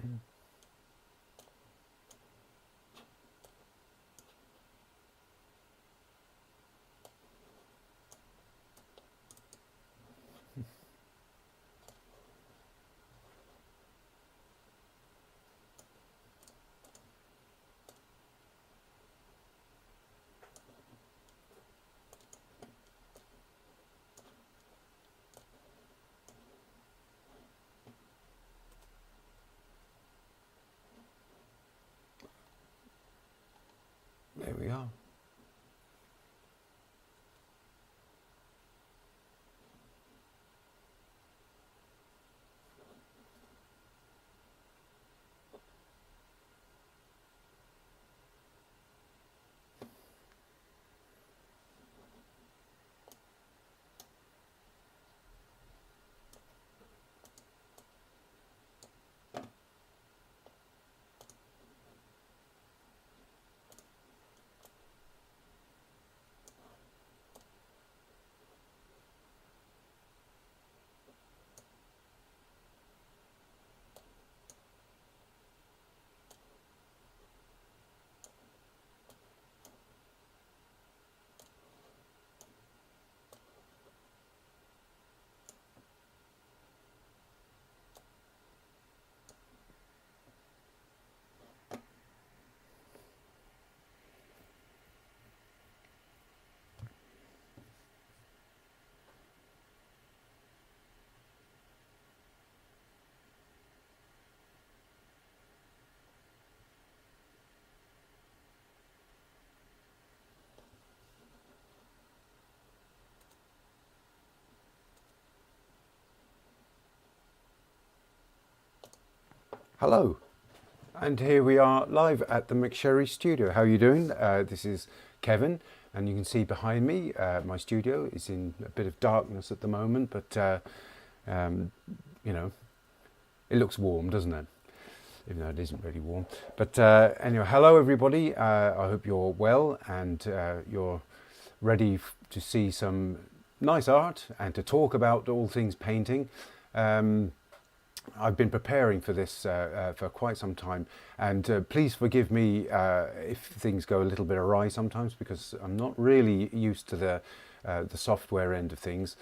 There we are. Hello, and here we are live at the McSherryStudio. How are you doing? This is Kevin, and you can see behind me my studio is in a bit of darkness at the moment, but you know, it looks warm, doesn't it? Even though it isn't really warm. But anyway, hello everybody. I hope you're well and you're ready to see some nice art and to talk about all things painting. I've been preparing for this for quite some time, and please forgive me if things go a little bit awry sometimes, because I'm not really used to the software end of things.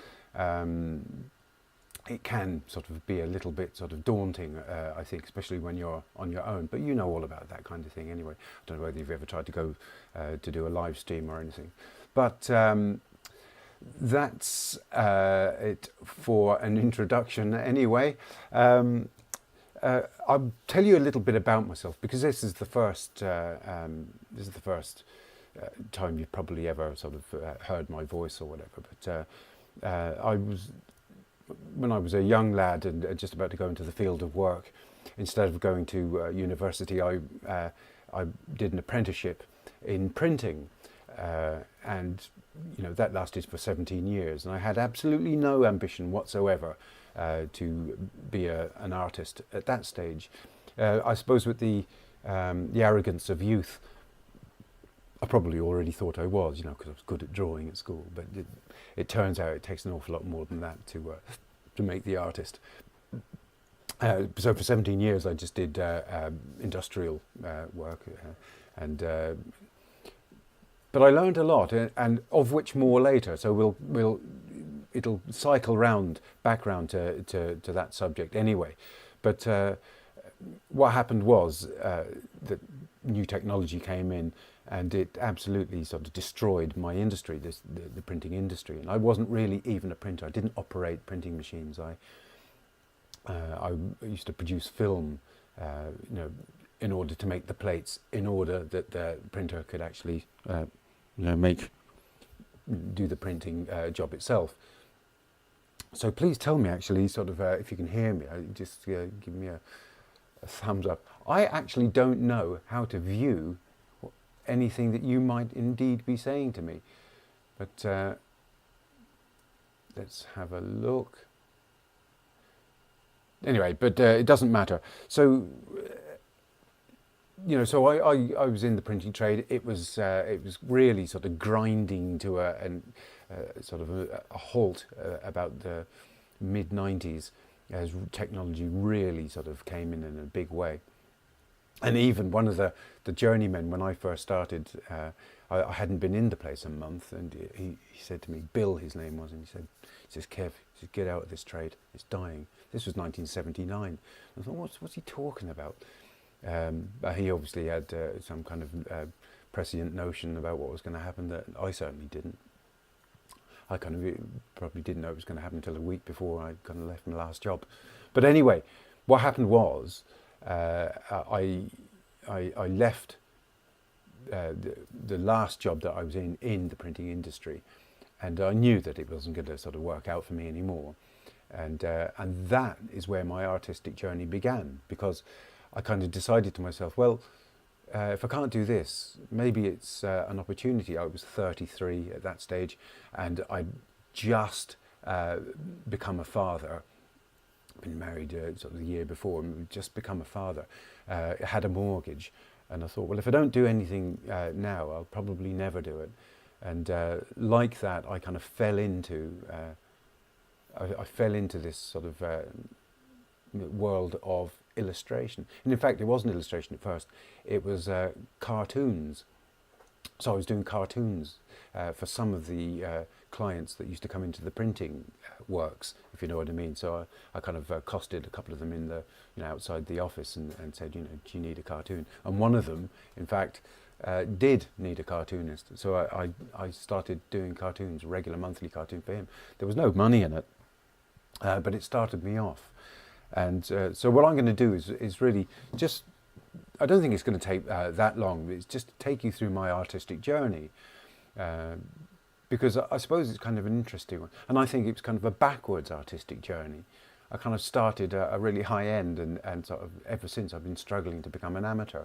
It can sort of be a little bit sort of daunting, I think, especially when you're on your own. But you know all about that kind of thing anyway. I don't know whether you've ever tried to go to do a live stream or anything, but that's it for an introduction anyway. I'll tell you a little bit about myself, because this is the first time you've probably ever sort of heard my voice or whatever. But when I was a young lad and just about to go into the field of work, instead of going to university, I did an apprenticeship in printing. And you know, that lasted for 17 years, and I had absolutely no ambition whatsoever to be an artist at that stage. I suppose with the arrogance of youth, I probably already thought I was, you know, because I was good at drawing at school. But it turns out it takes an awful lot more than that to make the artist. So for 17 years, I just did industrial work, but I learned a lot, and of which more later. So it'll cycle back round to that subject anyway. But what happened was that new technology came in, and it absolutely sort of destroyed my industry, the printing industry. And I wasn't really even a printer. I didn't operate printing machines. I used to produce film, you know, in order to make the plates, in order that the printer could actually, you know, do the printing job itself. So please tell me, actually, sort of, if you can hear me. Just give me a thumbs up. I actually don't know how to view anything that you might indeed be saying to me, but let's have a look. Anyway, but it doesn't matter. So, you know, so I was in the printing trade. It was really sort of grinding to a halt about the mid-90s, as technology really sort of came in a big way. And even one of the journeymen, when I first started, I hadn't been in the place a month, and he said to me, Bill, his name was, and he says, Kev, he says, get out of this trade, it's dying. This was 1979. I thought, what's he talking about? But he obviously had some kind of prescient notion about what was going to happen that I certainly didn't. I kind of probably didn't know it was going to happen until a week before I kind of left my last job. But anyway, what happened was I left the last job that I was in the printing industry, and I knew that it wasn't going to sort of work out for me anymore. And that is where my artistic journey began, because I kind of decided to myself, well, if I can't do this, maybe it's an opportunity. I was 33 at that stage, and I'd just become a father. Been married sort of the year before, and just become a father. Had a mortgage, and I thought, well, if I don't do anything now, I'll probably never do it. And like that, I kind of fell into I fell into this sort of world of illustration. And in fact, it wasn't illustration at first, it was cartoons. So I was doing cartoons for some of the clients that used to come into the printing works, if you know what I mean. So I kind of accosted a couple of them in the, outside the office and said, do you need a cartoon? And one of them, in fact, did need a cartoonist. So I started doing cartoons, a regular monthly cartoon for him. There was no money in it, but it started me off. And so what I'm going to do is really just, I don't think it's going to take that long. It's just to take you through my artistic journey, because I suppose it's kind of an interesting one. And I think it's kind of a backwards artistic journey. I kind of started a really high end, and sort of ever since I've been struggling to become an amateur.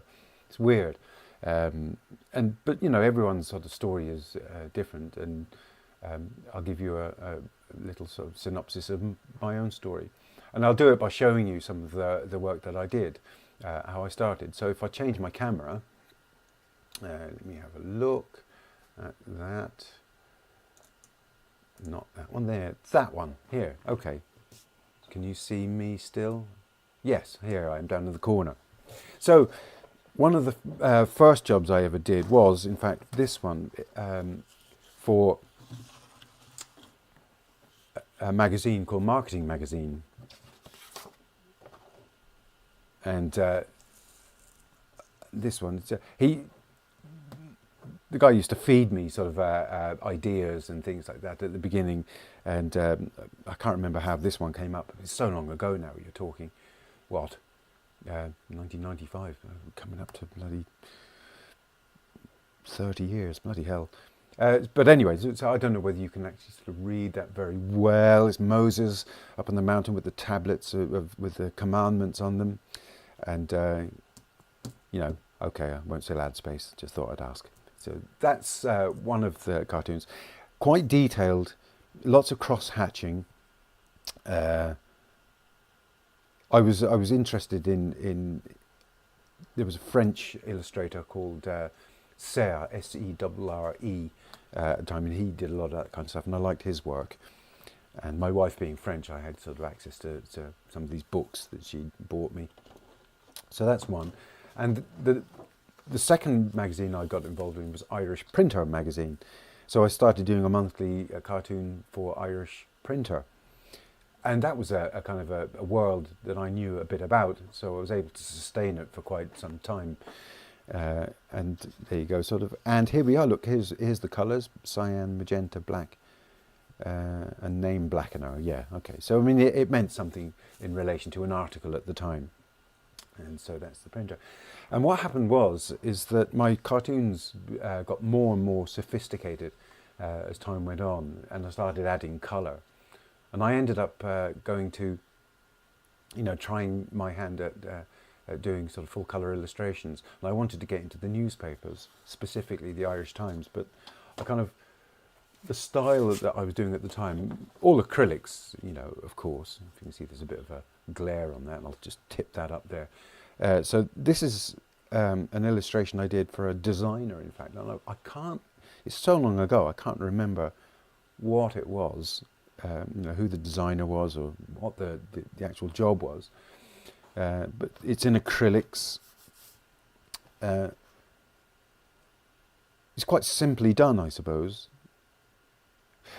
It's weird. But everyone's sort of story is different, and I'll give you a little sort of synopsis of my own story. And I'll do it by showing you some of the work that I did, how I started. So if I change my camera, let me have a look at that. Not that one there, that one here. Okay. Can you see me still? Yes, here I am down in the corner. So one of the first jobs I ever did was, in fact, this one for a magazine called Marketing Magazine. And this one, the guy used to feed me sort of ideas and things like that at the beginning, and I can't remember how this one came up. It's so long ago now. You're talking, what, 1995, coming up to bloody 30 years, bloody hell. But anyway, so I don't know whether you can actually sort of read that very well. It's Moses up on the mountain with the tablets with the commandments on them. And, okay, I won't say ad space, just thought I'd ask. So that's one of the cartoons. Quite detailed, lots of cross-hatching. I was interested in there was a French illustrator called Serre, S-E-R-R-E, at the time, and he did a lot of that kind of stuff, and I liked his work. And my wife being French, I had sort of access to some of these books that she bought me. So that's one. And the second magazine I got involved in was Irish Printer magazine. So I started doing a monthly cartoon for Irish Printer. And that was a kind of a world that I knew a bit about, so I was able to sustain it for quite some time. And there you go, sort of. And here we are, look, here's the colours, cyan, magenta, black, and name blackener, yeah, okay. So, I mean, it meant something in relation to an article at the time. And so that's the printer. And what happened is that my cartoons got more and more sophisticated as time went on, and I started adding colour. And I ended up going to, trying my hand at doing sort of full colour illustrations. And I wanted to get into the newspapers, specifically the Irish Times, but I kind of, the style that I was doing at the time, all acrylics, of course. If you can see, there's a bit of a glare on that, and I'll just tip that up there. So this is an illustration I did for a designer, in fact. And I can't, it's so long ago, I can't remember what it was. who the designer was or what the actual job was. But it's in acrylics. It's quite simply done, I suppose.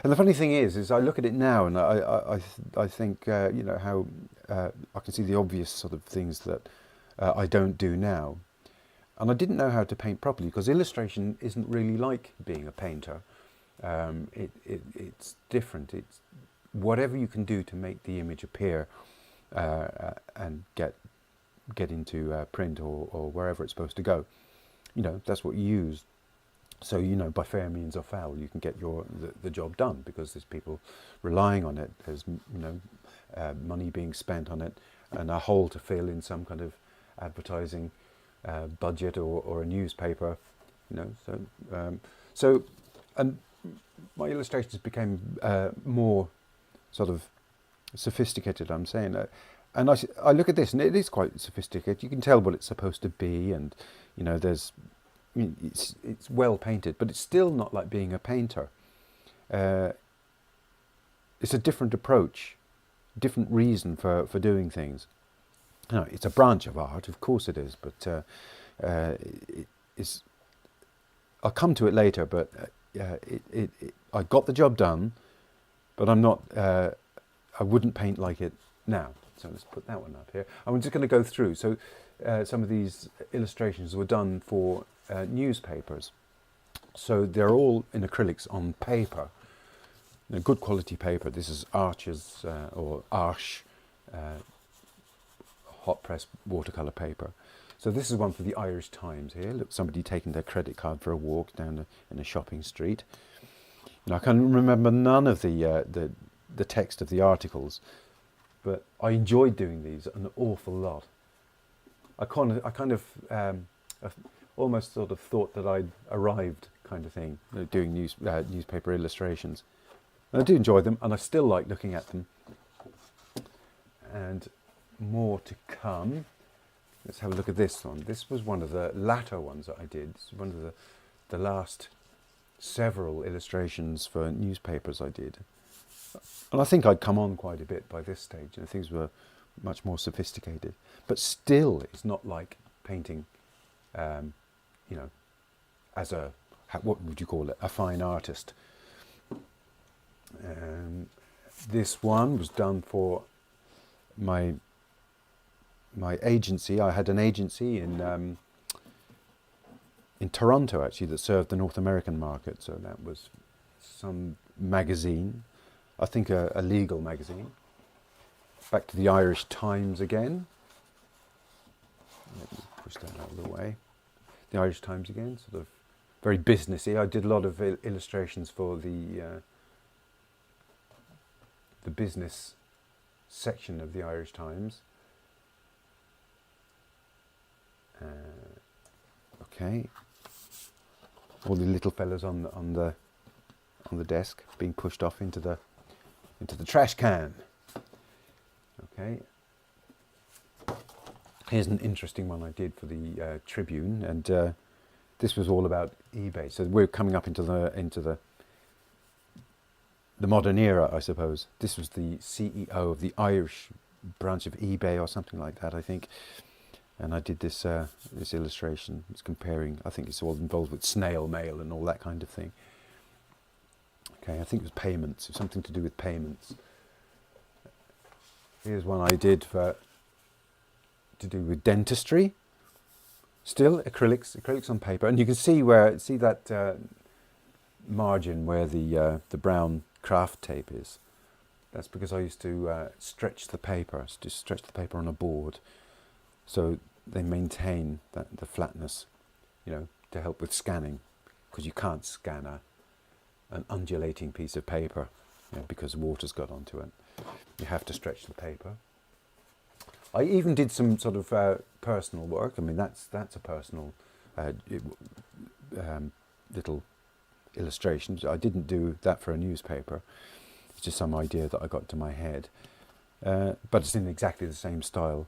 And the funny thing is I look at it now and I think, how I can see the obvious sort of things that I don't do now. And I didn't know how to paint properly because illustration isn't really like being a painter. It's different. It's whatever you can do to make the image appear and get into print or wherever it's supposed to go. That's what you use. So, by fair means or foul, you can get the job done because there's people relying on it. There's, money being spent on it and a hole to fill in some kind of advertising budget or a newspaper, and my illustrations became more sort of sophisticated, I'm saying. And I look at this and it is quite sophisticated. You can tell what it's supposed to be and, it's well painted, but it's still not like being a painter. It's a different approach, different reason for doing things. It's a branch of art, of course it is, but it's. I'll come to it later. But I got the job done, but I'm not. I wouldn't paint like it now. So let's put that one up here. I'm just going to go through. So some of these illustrations were done for newspapers. So they're all in acrylics on paper, good quality paper. This is Arches or Arche hot press watercolour paper. So this is one for the Irish Times here. Look, somebody taking their credit card for a walk down in a shopping street. I can remember none of the text of the articles, but I enjoyed doing these an awful lot. I kind of almost sort of thought that I'd arrived, kind of thing, doing newspaper illustrations. And I do enjoy them, and I still like looking at them. And more to come. Let's have a look at this one. This was one of the latter ones that I did. It's one of the last several illustrations for newspapers I did. And I think I'd come on quite a bit by this stage, and things were much more sophisticated. But still, it's not like painting, as a, what would you call it, a fine artist. This one was done for my agency. I had an agency in Toronto, actually, that served the North American market. So that was some magazine, I think a legal magazine. Back to the Irish Times again. Let me push that out of the way. The Irish Times again, sort of very businessy. I did a lot of illustrations for the business section of the Irish Times. Okay, all the little fellas on the desk being pushed off into the trash can. Okay, here's an interesting one I did for the Tribune, and this was all about eBay. So we're coming up into the modern era, I suppose. This was the CEO of the Irish branch of eBay or something like that, I think. And I did this this illustration. It's comparing. I think it's all involved with snail mail and all that kind of thing. Okay, I think it was payments, something to do with payments. Here's one I did to do with dentistry. Still acrylics on paper, and you can see that margin where the brown craft tape is. That's because I used to stretch the paper, just stretch the paper on a board, so they maintain the flatness, to help with scanning, because you can't scan an undulating piece of paper, because water's got onto it. You have to stretch the paper. I even did some sort of personal work. I mean, that's a personal little illustration. I didn't do that for a newspaper. It's just some idea that I got to my head. But it's in exactly the same style.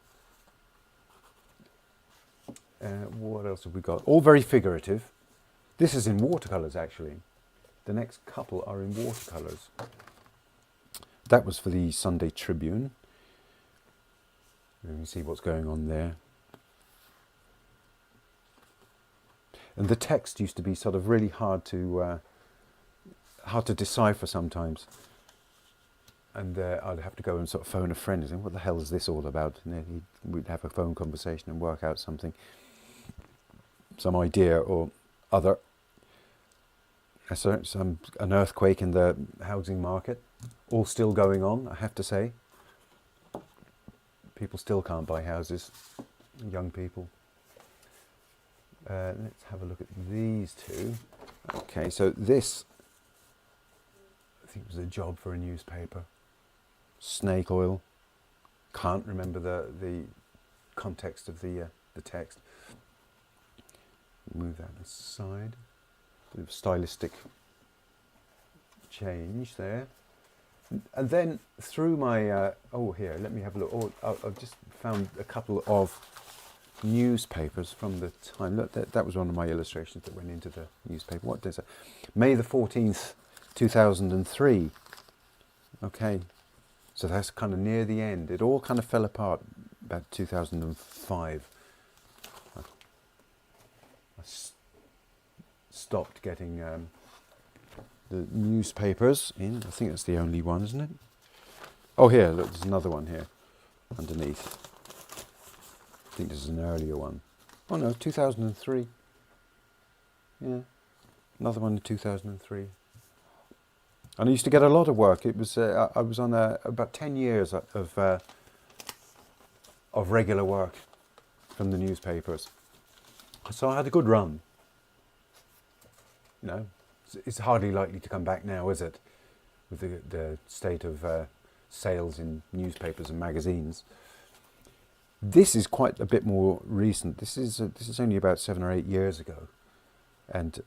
What else have we got? All very figurative. This is in watercolours, actually. The next couple are in watercolours. That was for the Sunday Tribune. You can see what's going on there. And the text used to be sort of really hard to decipher sometimes. And I'd have to go and sort of phone a friend and say, what the hell is this all about? And then we'd have a phone conversation and work out something, some idea or other. An earthquake in the housing market, all still going on, I have to say. People still can't buy houses, young people. Let's have a look at these two. Okay, so this, I think, was a job for a newspaper. Snake oil. Can't remember the context of the text. Move that aside. Bit of stylistic change there. And then through my here, let me have a look. I've just found a couple of newspapers from the time. Look, that was one of my illustrations that went into the newspaper. What is it? May the 14th, 2003. Okay, so that's kind of near the end. It all kind of fell apart about 2005. I stopped getting the newspapers in. I think that's the only one, isn't it? Oh, here, look, there's another one here underneath. I think this is an earlier one. Oh no, 2003. Yeah, another one in 2003. And I used to get a lot of work. It was I was on about 10 years of regular work from the newspapers. So I had a good run. You know, it's hardly likely to come back now, is it? With the state of sales in newspapers and magazines. This is quite a bit more recent. This is only about 7 or 8 years ago, and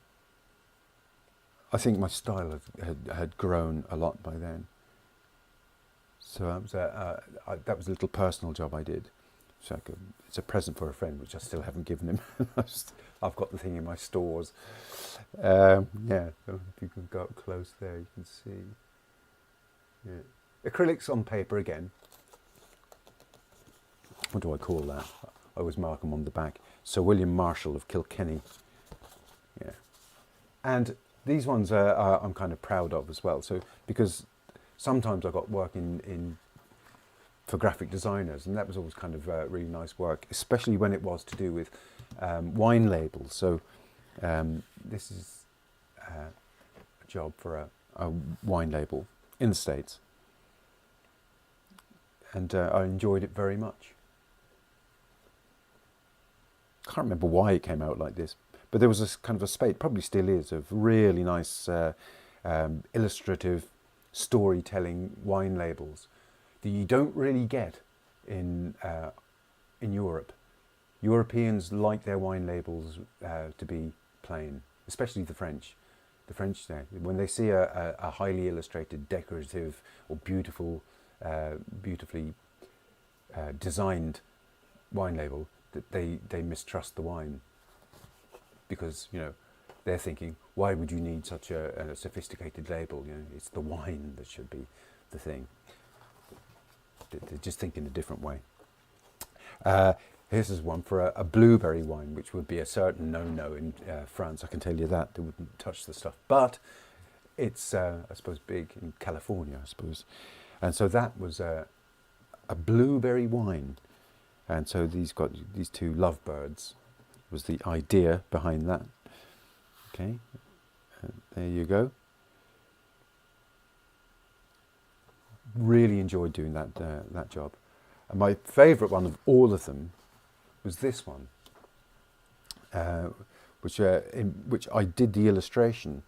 I think my style had grown a lot by then. So that was a little personal job I did. So it's a present for a friend, which I still haven't given him. I've got the thing in my stores. Yeah, so if you can go up close there, you can see. Yeah. Acrylics on paper again. What do I call that? I always mark them on the back. Sir William Marshall of Kilkenny. Yeah. And these ones I'm kind of proud of as well. So because sometimes I got work for graphic designers, and that was always kind of really nice work, especially when it was to do with wine labels. So this is a job for a wine label in the States, and I enjoyed it very much. Can't remember why it came out like this, but there was a kind of a spate, probably still is, of really nice illustrative storytelling wine labels that you don't really get in Europe. Europeans like their wine labels to be plain, especially the French. The French, when they see a highly illustrated, decorative, or beautifully designed wine label, that they mistrust the wine, because they're thinking, why would you need such a sophisticated label? It's the wine that should be the thing. They just think in a different way. Here's one for a blueberry wine, which would be a certain no-no in France. I can tell you that. They wouldn't touch the stuff. But it's, I suppose, big in California, I suppose. And so that was a blueberry wine. And so these two lovebirds was the idea behind that. Okay, there you go. Really enjoyed doing that job. And my favourite one of all of them was this one, which I did the illustration,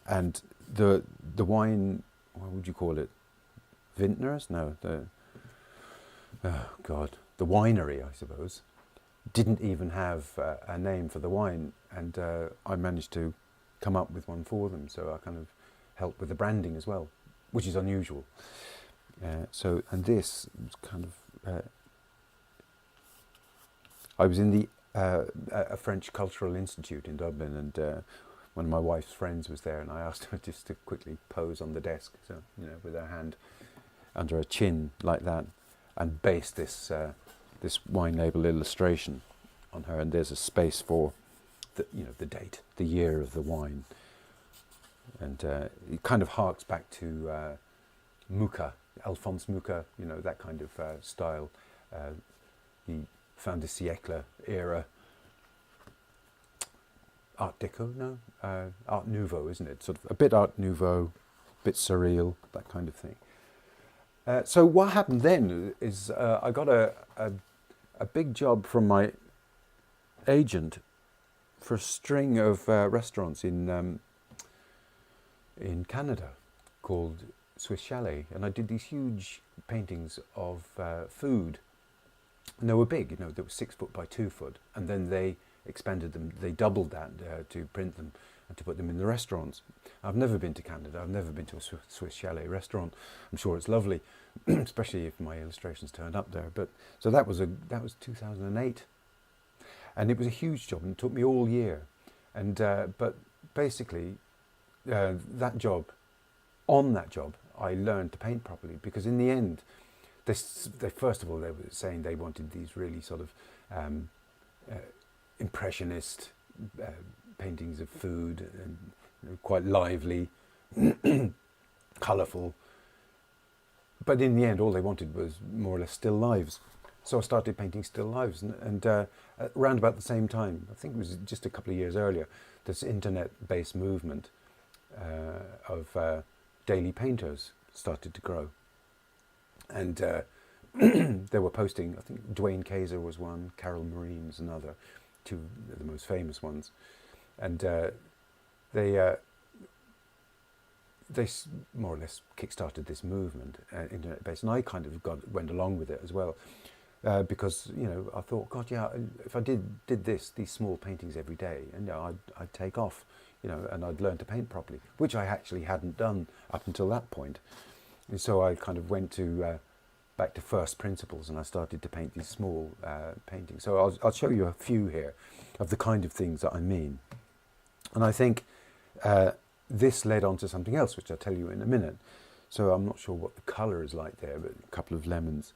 and the wine. What would you call it? Vintners? No, the winery, I suppose, didn't even have a name for the wine, and I managed to come up with one for them. So I kind of helped with the branding as well, which is unusual. And this was kind of. I was in a French Cultural Institute in Dublin, and one of my wife's friends was there, and I asked her just to quickly pose on the desk, so with her hand under her chin like that, and based this this wine label illustration on her. And there's a space for the date, the year of the wine, and it kind of harks back to Mucha, Alphonse Mucha, that kind of style, the fin de siècle era. Art Deco, no? Art Nouveau, isn't it? Sort of a bit Art Nouveau, a bit surreal, that kind of thing. So what happened then is I got a big job from my agent for a string of restaurants in Canada called Swiss Chalet, and I did these huge paintings of food, and they were big. They were 6 foot by 2 foot, and then they expanded them. They doubled that to print them and to put them in the restaurants. I've never been to Canada. I've never been to a Swiss Chalet restaurant. I'm sure it's lovely, especially if my illustrations turned up there. But so that was 2008, and it was a huge job, and it took me all year. And but basically, that job, I learned to paint properly, because in the end, they first of all, they were saying they wanted these really sort of impressionist paintings of food, and quite lively, colourful. But in the end, all they wanted was more or less still lives. So I started painting still lives, and around about the same time, I think it was just a couple of years earlier, this internet-based movement of daily painters started to grow. And they were posting, I think Dwayne Kayser was one, Carol Marine was another, two of the most famous ones. And they more or less kick-started this movement, internet-based, and I kind of went along with it as well, because I thought, God, yeah, if I did these small paintings every day, and I'd take off, and I'd learn to paint properly, which I actually hadn't done up until that point. And so I kind of went to back to first principles, and I started to paint these small paintings. So I'll show you a few here of the kind of things that I mean. And I think this led on to something else, which I'll tell you in a minute. So I'm not sure what the colour is like there, but a couple of lemons.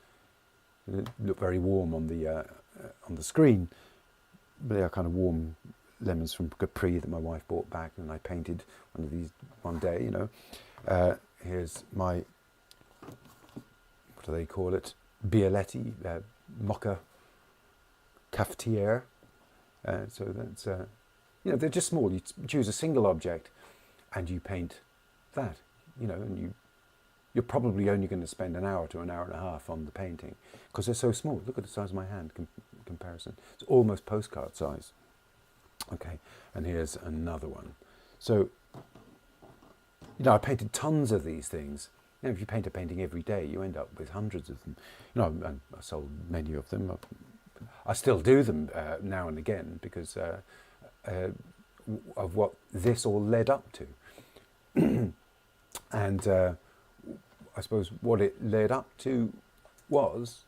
They look very warm on the screen, but they are kind of warm lemons from Capri that my wife brought back, and I painted one of these one day. Here's my, what do they call it? Bialetti, mocha cafetiere. So that's they're just small. You choose a single object, and you paint that. And you're probably only going to spend an hour to an hour and a half on the painting, because they're so small. Look at the size of my hand comparison. It's almost postcard size. Okay, and here's another one. So, I painted tons of these things. If you paint a painting every day, you end up with hundreds of them. And I sold many of them. I still do them now and again, because of what this all led up to. And I suppose what it led up to was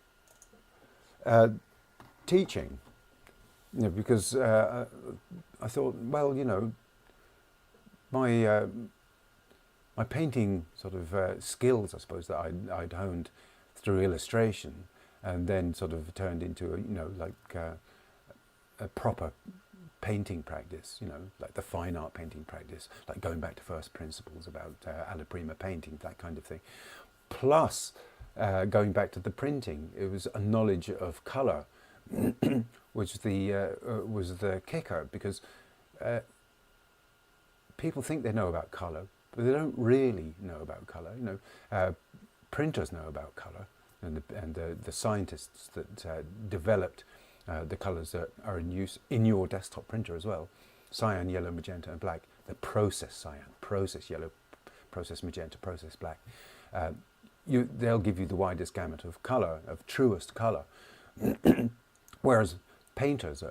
teaching. Because I thought, well, my painting sort of skills, I suppose, that I'd honed through illustration, and then sort of turned into a proper painting practice, like the fine art painting practice, like going back to first principles about alla prima painting, that kind of thing. Plus, going back to the printing, it was a knowledge of colour, which was the kicker, because people think they know about colour, but they don't really know about colour. Printers know about colour, and the scientists that developed the colours that are in use in your desktop printer as well: cyan, yellow, magenta, and black. The process cyan, process yellow, process magenta, process black. They'll give you the widest gamut of colour, of truest colour. Whereas painters,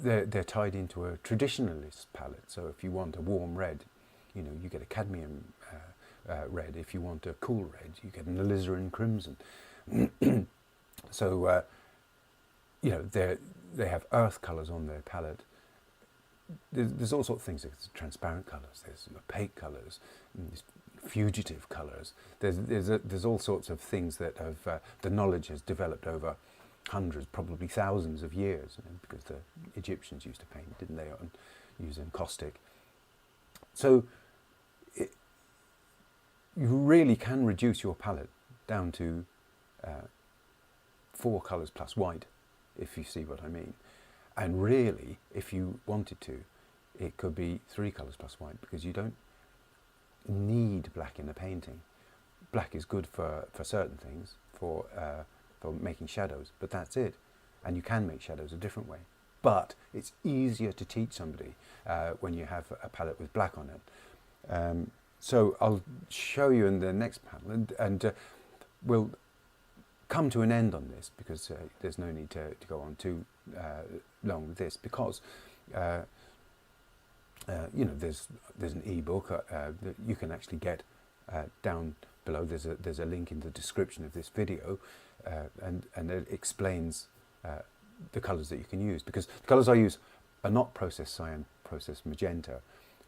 they're tied into a traditionalist palette. So if you want a warm red, you get a cadmium red. If you want a cool red, you get an alizarin crimson. So they have earth colours on their palette. There's all sorts of things. There's transparent colours. There's opaque colours. There's fugitive colours. There's all sorts of things that have the knowledge has developed over hundreds, probably thousands of years, because the Egyptians used to paint, didn't they, using caustic. So you really can reduce your palette down to 4 colours plus white, if you see what I mean. And really, if you wanted to, it could be 3 colours plus white, because you don't need black in a painting. Black is good for certain things, for making shadows, but that's it. And you can make shadows a different way. But it's easier to teach somebody when you have a palette with black on it. So I'll show you in the next panel, and we'll come to an end on this, because there's no need to go on too long with this, because you know, there's an ebook that you can actually get down below. There's a link in the description of this video, and it explains the colours that you can use, because the colours I use are not process cyan, process magenta,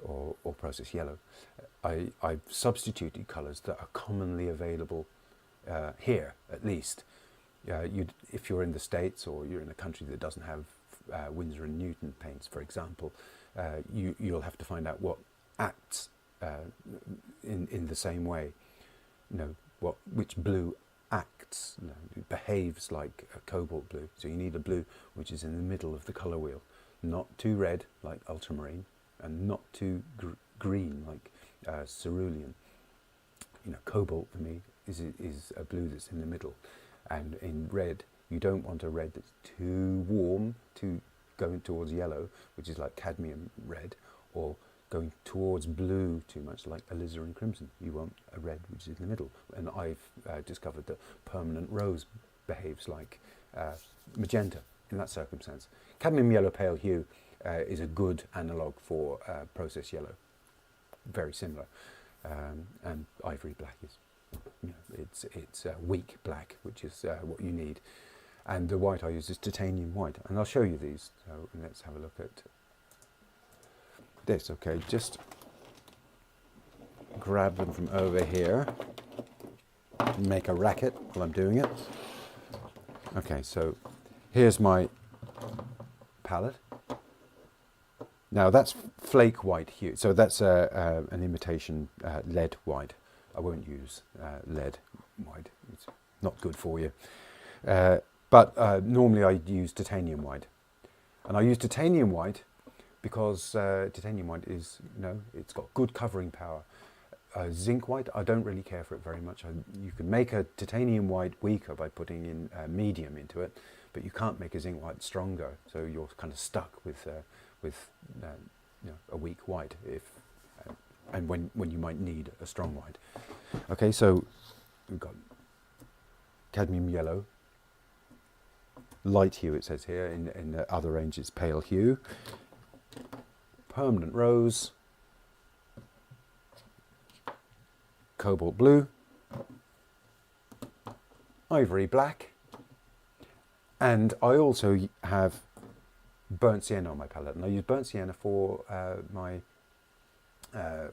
or process yellow. I've substituted colours that are commonly available here, at least. If you're in the States, or you're in a country that doesn't have Winsor and Newton paints, for example, you'll have to find out what acts in the same way. You know, which blue acts, you know, it behaves like a cobalt blue. So you need a blue which is in the middle of the colour wheel, not too red like ultramarine, and not too green like cerulean. You know, cobalt for me is a blue that's in the middle, and in red you don't want a red that's too warm, too going towards yellow, which is like cadmium red, or going towards blue too much, like alizarin crimson. You want a red which is in the middle. And I've discovered that permanent rose behaves like magenta in that circumstance. Cadmium yellow pale hue is a good analogue for process yellow, very similar. And ivory black is, you know, it's weak black, which is what you need. And the white I use is titanium white, and I'll show you these. So let's have a look at this. Okay, just grab them from over here, make a racket while I'm doing it. Okay, so here's my palette. Now that's flake white hue, so that's an imitation lead white. I won't use lead white, it's not good for you. But normally I use titanium white. And I use titanium white because titanium white is, you know, it's got good covering power. Zinc white, I don't really care for it very much. You can make a titanium white weaker by putting in medium into it, but you can't make a zinc white stronger. So you're kind of stuck with you know, a weak white, and when you might need a strong white. Okay, so we've got cadmium yellow, light hue it says here, in the other range it's pale hue, permanent rose, cobalt blue, ivory black, and I also have burnt sienna on my palette, and I use burnt sienna for my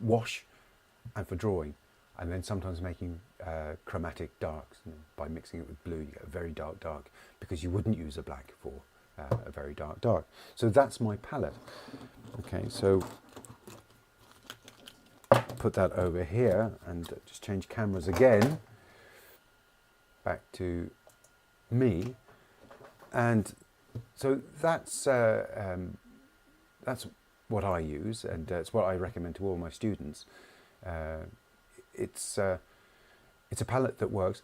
wash and for drawing, and then sometimes making chromatic darks. You know, by mixing it with blue you get a very dark, because you wouldn't use a black for a very dark. So that's my palette. Okay, so put that over here and just change cameras again, back to me, and so that's what I use, and it's what I recommend to all my students. It's a palette that works.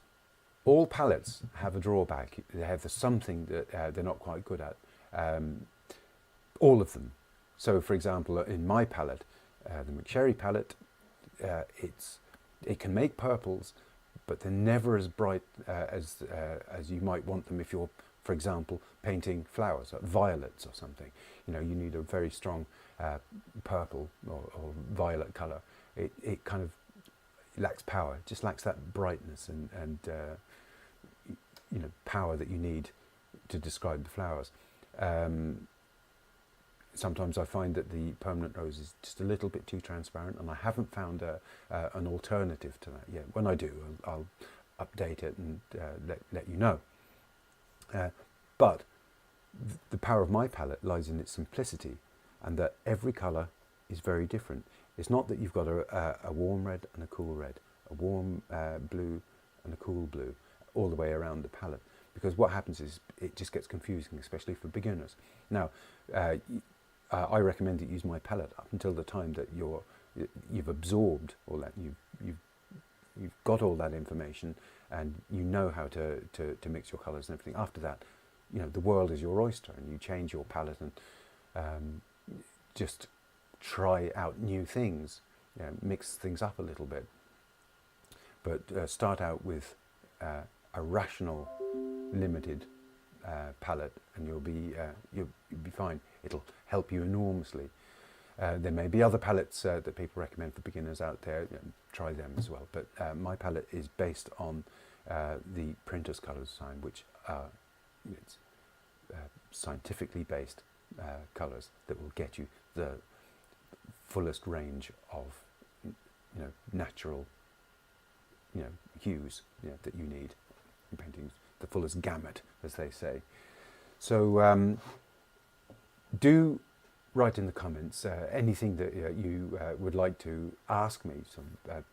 All palettes have a drawback. They have something that they're not quite good at. All of them. So, for example, in my palette, the McSherry palette, it can make purples, but they're never as bright as you might want them if you're, for example, painting flowers, like violets or something. You know, you need a very strong purple or violet colour. It kind of lacks power. It just lacks that brightness and you know, power that you need to describe the flowers. sometimes I find that the permanent rose is just a little bit too transparent, and I haven't found an alternative to that yet. When I do, I'll update it and let you know. But the power of my palette lies in its simplicity, and that every colour is very different. It's not that you've got a warm red and a cool red, a warm blue and a cool blue, all the way around the palette. Because what happens is it just gets confusing, especially for beginners. Now, I recommend that you use my palette up until the time that you've absorbed all that, you've got all that information, and you know how to mix your colours and everything. After that, you know, the world is your oyster, and you change your palette and just try out new things, you know, mix things up a little bit. But start out with a rational, limited palette, and you'll be fine. It'll help you enormously. There may be other palettes that people recommend for beginners out there. You know, try them as well. But my palette is based on the printer's colour design, which are scientifically based colours that will get you the fullest range of, you know, natural, you know, hues, you know, that you need in painting, the fullest gamut, as they say. So do write in the comments anything that you would like to ask me. So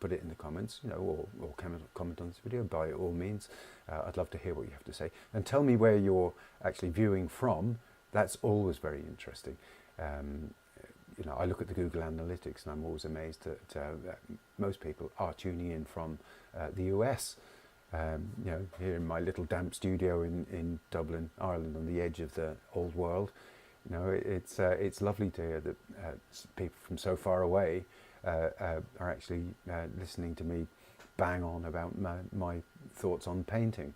put it in the comments, you know, or comment on this video by all means. I'd love to hear what you have to say, and tell me where you're actually viewing from. That's always very interesting. You know, I look at the Google Analytics, and I'm always amazed that most people are tuning in from the US. You know, here in my little damp studio in Dublin, Ireland, on the edge of the old world. You know, it's lovely to hear that people from so far away are actually listening to me bang on about my thoughts on painting.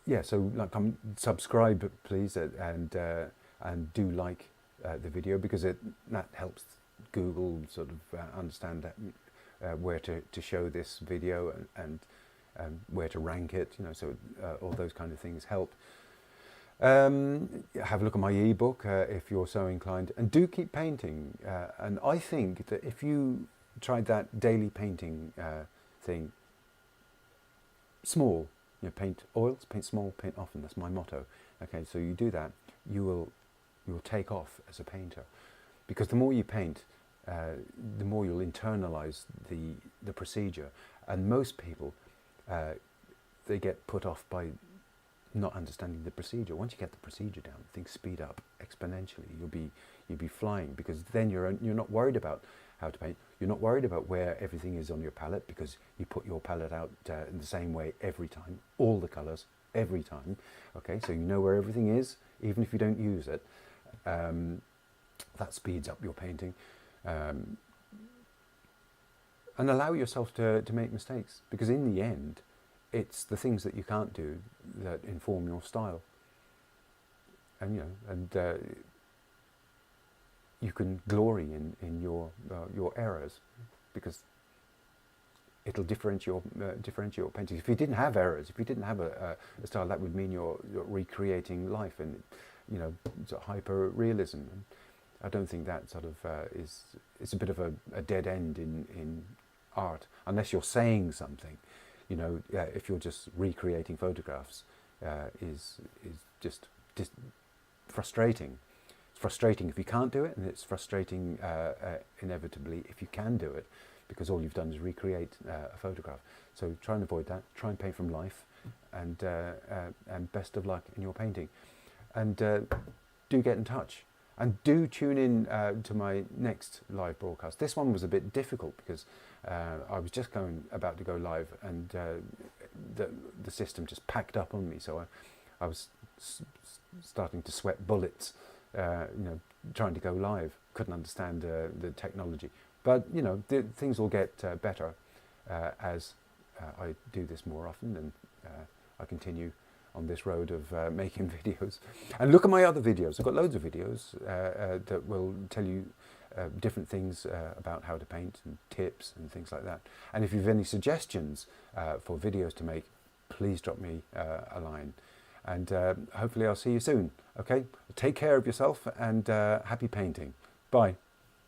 Yeah, so like, subscribe please, and do like the video, because that helps Google sort of understand that, where to show this video, and where to rank it. You know, so all those kind of things help. Have a look at my ebook if you're so inclined, and do keep painting. And I think that if you tried that daily painting thing, small, you know, paint oils, paint small, paint often. That's my motto. Okay, so you do that, you will take off as a painter, because the more you paint, the more you'll internalize the procedure. And most people, they get put off by not understanding the procedure. Once you get the procedure down, things speed up exponentially. You'll be flying, because then you're not worried about how to paint. You're not worried about where everything is on your palette, because you put your palette out in the same way every time, all the colours every time. Okay, so you know where everything is, even if you don't use it. That speeds up your painting. And allow yourself to make mistakes, because in the end, it's the things that you can't do that inform your style. And you know, and you can glory in your errors, because it'll differentiate your paintings. If you didn't have errors, if you didn't have a style, that would mean you're recreating life, and you know, sort of hyper realism. And I don't think that sort of it's a bit of a dead end in art, unless you're saying something. You know, if you're just recreating photographs, is just frustrating. It's frustrating if you can't do it, and it's frustrating inevitably if you can do it, because all you've done is recreate a photograph. So try and avoid that. Try and paint from life, and best of luck in your painting. And do get in touch, and do tune in to my next live broadcast. This one was a bit difficult, because I was just about to go live, and the system just packed up on me. So I was starting to sweat bullets, you know, trying to go live. Couldn't understand the technology, but you know, things will get better as I do this more often, and I continue on this road of making videos. And look at my other videos. I've got loads of videos that will tell you different things about how to paint, and tips and things like that. And if you have any suggestions for videos to make, please drop me a line. And hopefully I'll see you soon. Okay, take care of yourself and happy painting. Bye.